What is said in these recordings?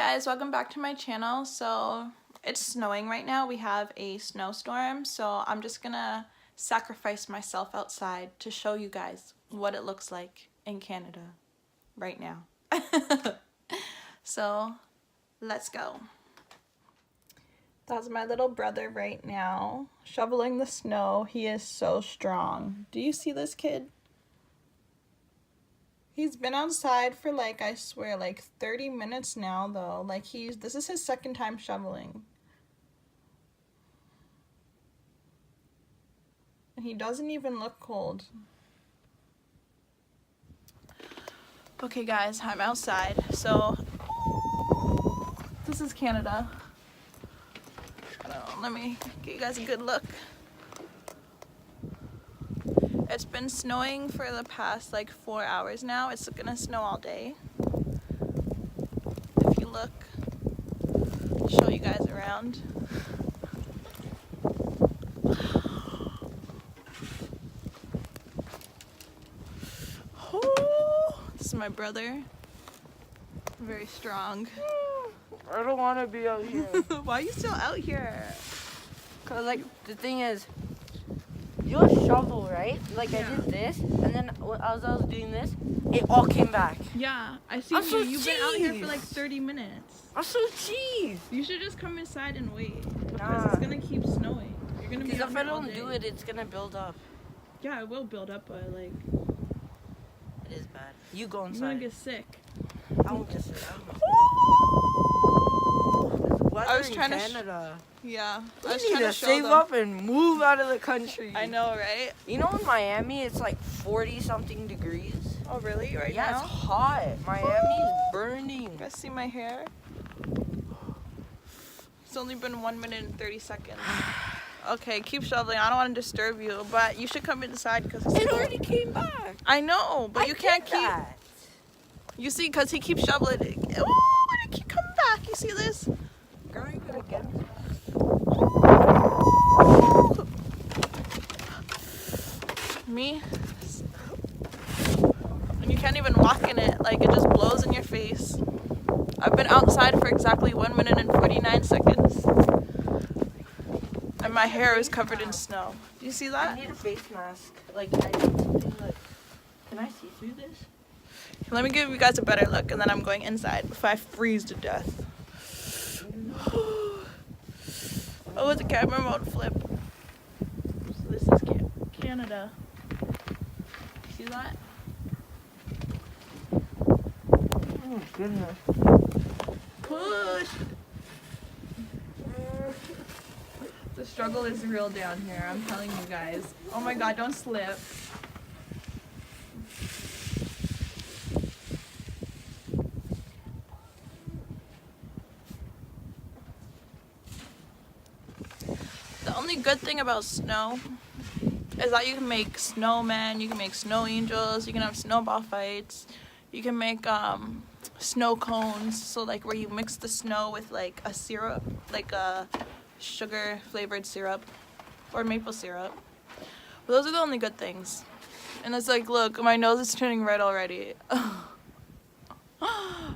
guys, welcome back to my channel. So it's snowing right now. We have a snowstorm, so I'm just gonna sacrifice myself outside to show you guys what it looks like in Canada right now. So let's go. That's my little brother right now shoveling the snow. He is so strong. Do you see this kid? He's been outside for like, I swear, like 30 minutes now though. Like this is his second time shoveling. And he doesn't even look cold. Okay guys, I'm outside. So this is Canada. Let me give you guys a good look. It's been snowing for the past like 4 hours now. It's gonna snow all day. If you look, I'll show you guys around. Oh, this is my brother. Very strong. I don't want to be out here. Why are you still out here? Cause like the thing is, you'll shovel, right? Like Yeah. I did this, and then as I was doing this, it all came back. Yeah, I see I'm you. so You've been out here for cheese. like 30 minutes. I'm so cheese. You should just come inside and wait. Because Nah. it's gonna keep snowing. You're gonna be Because out if I here all don't day. do it, it's gonna build up. Yeah, it will build up, but like, It is bad. You go I'm gonna inside. get sick. I won't get sick. I was trying to Canada. Yeah, I We was need trying to show save them. up and move out of the country. I know, right? You know, in Miami, it's like 40-something degrees. Oh, really? Right Yeah, now? it's hot. Miami's burning. You guys see my hair? It's only been 1 minute and 30 seconds. Okay, keep shoveling. I don't want to disturb you, but you should come inside because it's It cold. already came back. I know, but you can't keep. That. You see, because he keeps shoveling it. Oh, but it keep coming back. You see this? Girl, you gonna get me? Me? And you can't even walk in it. Like, it just blows in your face. I've been outside for exactly 1 minute and 49 seconds. And my hair is covered in snow. Do you see I that? need a face mask. Like, I need something like... Can I see through this? Let me give you guys a better look, and then I'm going inside before I freeze to death. Oh, it's a camera mode flip. So this is Canada. See that? Oh, goodness. Push! The struggle is real down here, I'm telling you guys. Oh my god, don't slip. The only good thing about snow is that you can make snowmen, you can make snow angels, you can have snowball fights, you can make snow cones, so like where you mix the snow with like a syrup, like a sugar flavored syrup or maple syrup. But those are the only good things. And it's like, look, my nose is turning red already.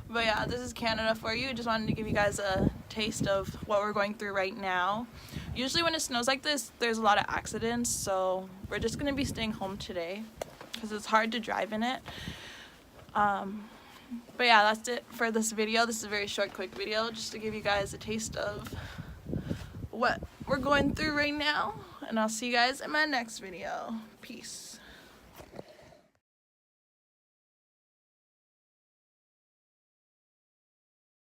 But yeah, this is Canada for you. Just wanted to give you guys a taste of what we're going through right now. Usually when it snows like this, there's a lot of accidents, so we're just gonna be staying home today because it's hard to drive in it. But yeah, that's it for this video. This is a very short, quick video just to give you guys a taste of what we're going through right now. And I'll see you guys in my next video. Peace.